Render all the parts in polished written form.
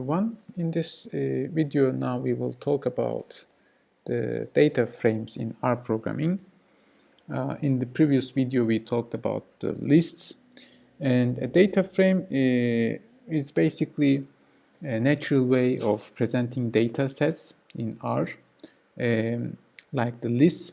everyone. In this video now we will talk about the data frames in R programming. In the previous video we talked about the lists, and a data frame is basically a natural way of presenting data sets in R. Like the lists,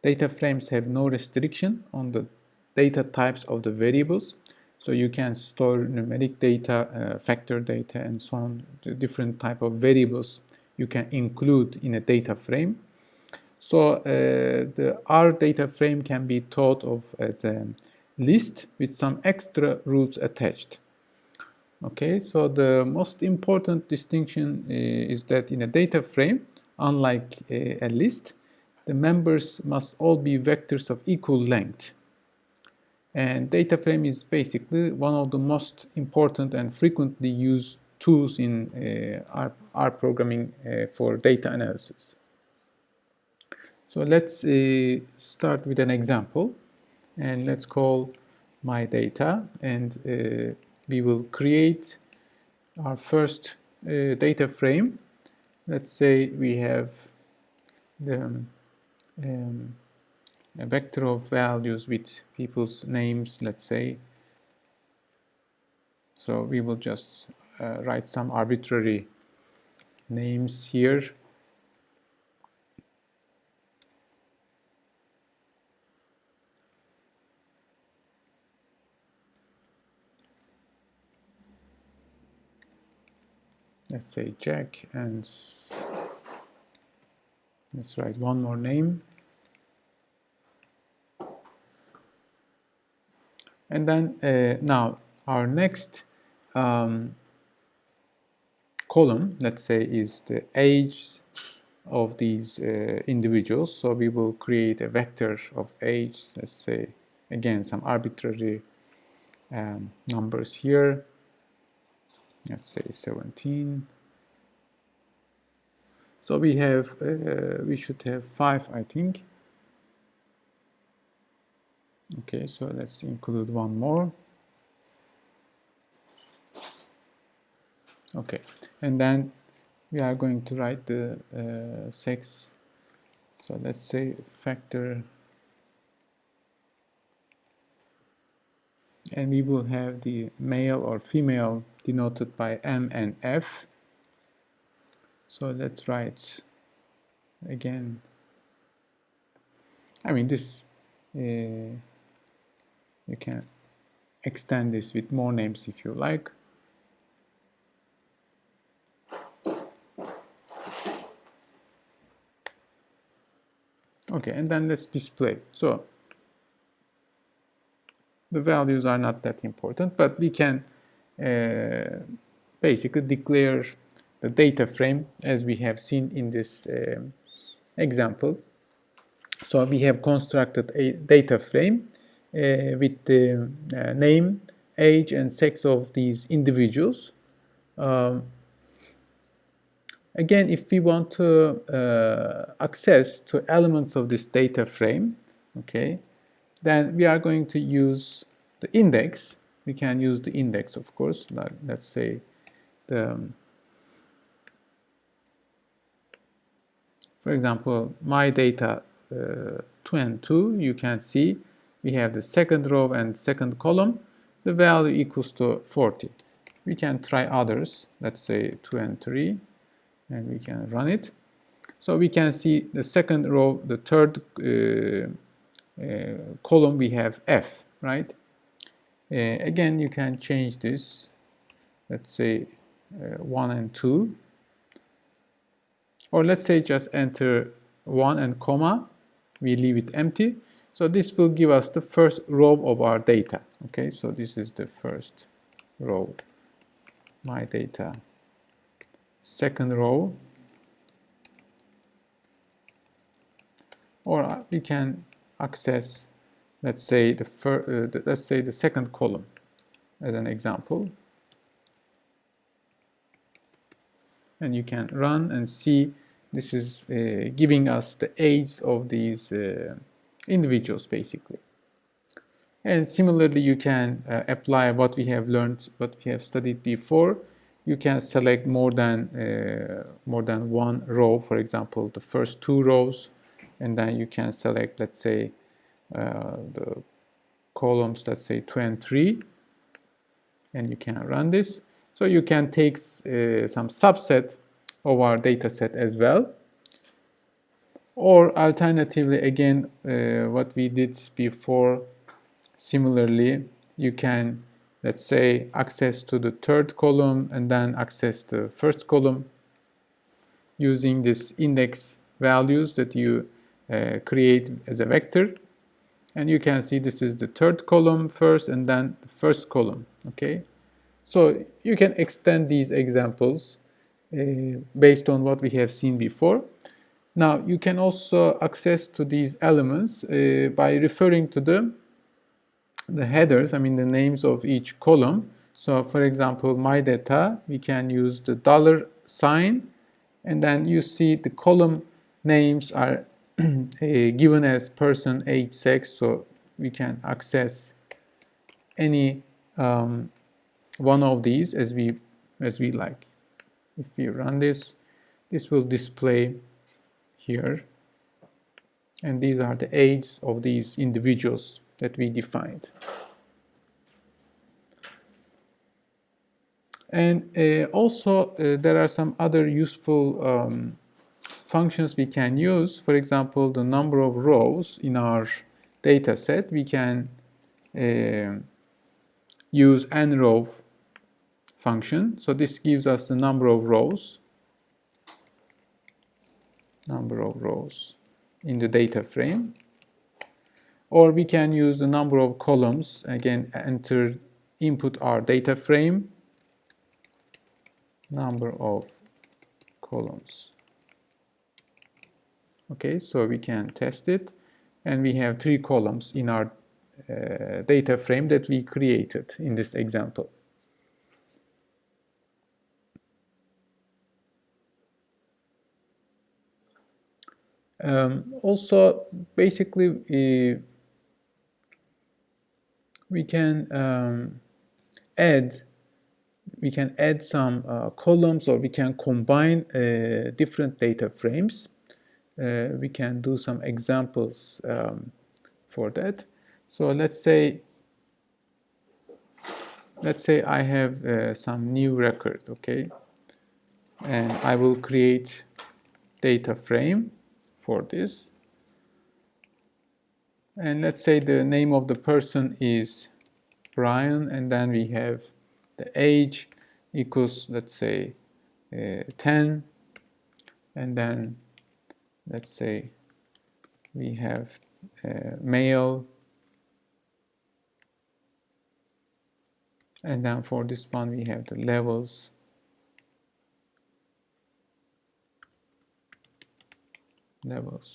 data frames have no restriction on the data types of the variables. So you can store numeric data, factor data, and so on, the different type of variables you can include in a data frame. So the R data frame can be thought of as a list with some extra rules attached. Okay, so the most important distinction is that in a data frame, unlike a list, the members must all be vectors of equal length. And data frame is basically one of the most important and frequently used tools in R programming for data analysis. So let's start with an example, and let's call my data, and we will create our first data frame. Let's say we have the a vector of values with people's names, let's say. So we will just write some arbitrary names here. Let's say Jack, and let's write one more name. And then now our next column, let's say, is the age of these individuals. So we will create a vector of age, let's say, again, some arbitrary numbers here. Let's say 17. So we have, we should have 5, I think. Okay, so let's include one more. Okay, and then we are going to write the sex. So let's say factor, and we will have the male or female denoted by M and F. So let's write again. I mean, this you can extend this with more names if you like. Okay, and then let's display. So the values are not that important, but we can basically declare the data frame as we have seen in this example. So we have constructed a data frame with the name, age, and sex of these individuals. Again, if we want to access to elements of this data frame, okay, then we are going to use the index. We can use the index, of course. Like, let's say the, for example, my data 2 and 2, you can see we have the second row and second column. The value equals to 40. We can try others, let's say 2 and 3, and we can run it. So we can see the second row, the third column, we have F, right? Again, you can change this, let's say 1 and 2. Or let's say just enter 1 and comma, we leave it empty. So this will give us the first row of our data. Okay, so this is the first row, my data. Second row, or we can access, let's say the second column as an example, and you can run and see this is giving us the age of these individuals basically. And similarly, you can apply what we have learned, what we have studied before you can select more than one row, for example, the first two rows, and then you can select, let's say, the columns, let's say 2 and 3, and you can run this. So you can take some subset of our data set as well. Or alternatively, again, what we did before, similarly, you can, let's say, access to the third column and then access the first column using this index values that you create as a vector. And you can see this is the third column first and then the first column, okay? So you can extend these examples based on what we have seen before. Now you can also access to these elements by referring to the headers, I mean the names of each column. So for example, my data, we can use the $sign, and then you see the column names are given as person, age, sex, so we can access any one of these as we like. If we run this will display here, and these are the ages of these individuals that we defined. And also there are some other useful functions we can use. For example, the number of rows in our data set, we can use nrow function. So this gives us the number of rows in the data frame. Or we can use the number of columns, again, input our data frame, number of columns. Okay, so we can test it, and we have 3 columns in our data frame that we created in this example. Also, basically, we can add some columns, or we can combine different data frames. We can do some examples for that. So let's say I have some new record, okay, and I will create data frame for this. And let's say the name of the person is Brian, and then we have the age equals, let's say, 10, and then let's say we have male, and then for this one we have the levels,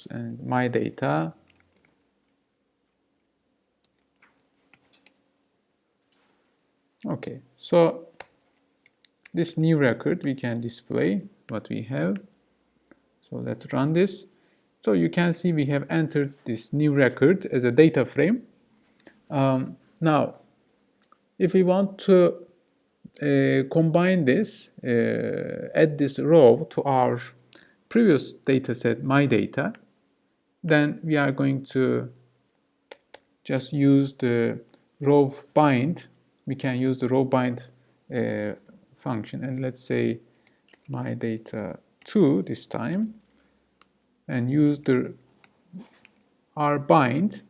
and my data. Okay, so this new record, we can display what we have. So let's run this. So you can see we have entered this new record as a data frame. Now, if we want to combine this, add this row to our previous data set, my data, then we are going to just use the row bind. We can use the row bind function, and let's say my data 2 this time, and use our bind.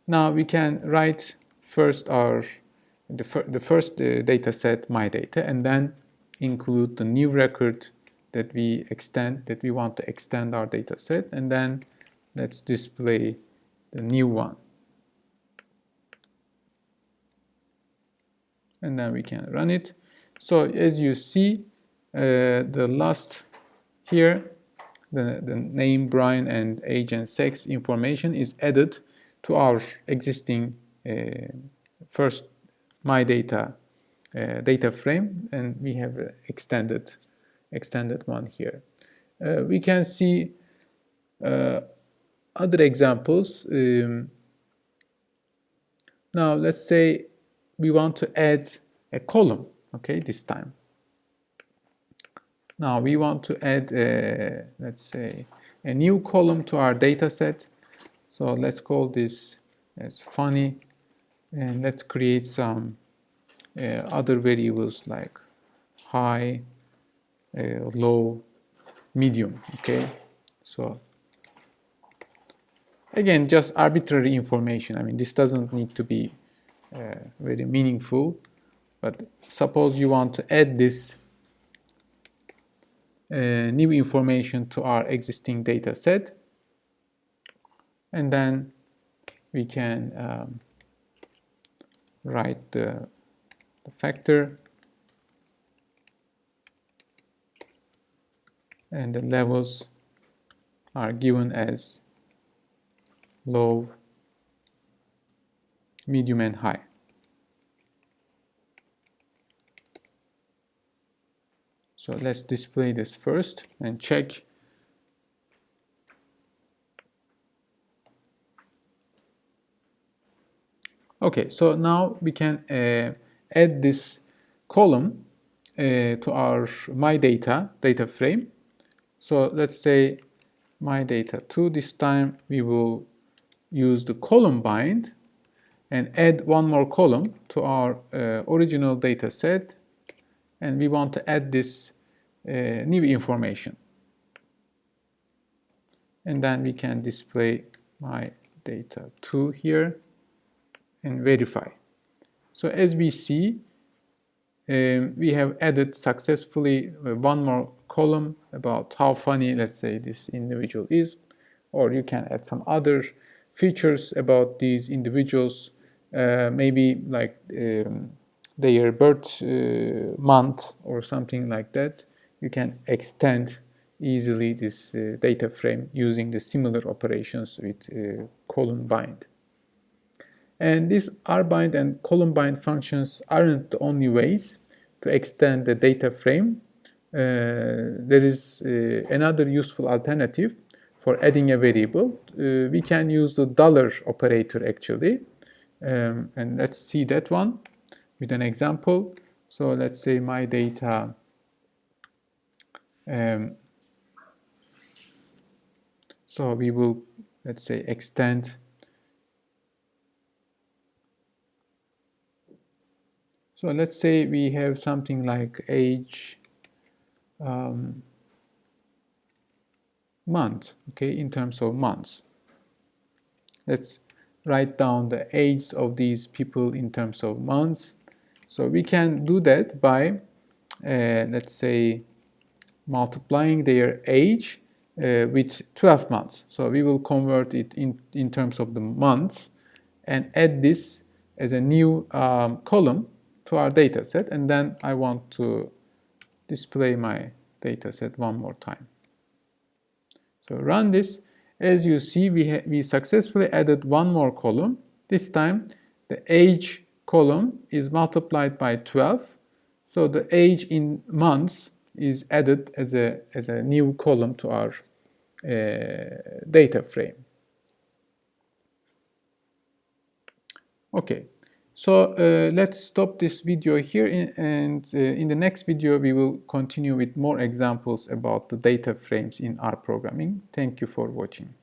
Now we can write first the first data set, my data, and then include the new record that we want to extend our data set, and then let's display the new one. And then we can run it. So as you see, the last here, the name, Brian, and age and sex information is added to our existing first my data data frame, and we have extended one here. We can see other examples. Now let's say we want to add a column, okay, this time. Now we want to add, let's say, a new column to our data set. So let's call this as funny, and let's create some other variables like high, low, medium. Okay, so again, just arbitrary information. I mean, this doesn't need to be very meaningful, but suppose you want to add this new information to our existing data set, and then we can write the factor and the levels are given as low, medium, and high. So let's display this first and check. Okay, so now we can add this column to our my data frame. So let's say my data 2. This time we will use the column bind and add one more column to our original data set, and we want to add this new information, and then we can display my data 2 here and verify. So as we see, we have added successfully one more column about how funny, let's say, this individual is, or you can add some other features about these individuals, maybe like their birth month or something like that. You can extend easily this data frame using the similar operations with column bind. And these rbind and column bind functions aren't the only ways to extend the data frame. There is another useful alternative for adding a variable. We can use the dollar operator actually. And let's see that one with an example. So let's say my data so we will, let's say, extend. So let's say we have something like age month, okay, in terms of months. Let's write down the age of these people in terms of months. So we can do that by, let's say, multiplying their age with 12 months. So we will convert it in terms of the months and add this as a new column to our data set, and then I want to display my data set one more time. So run this. As you see, we successfully added one more column. This time the age column is multiplied by 12, so the age in months is added as a new column to our data frame. Okay. So let's stop this video here, and in the next video we will continue with more examples about the data frames in R programming. Thank you for watching.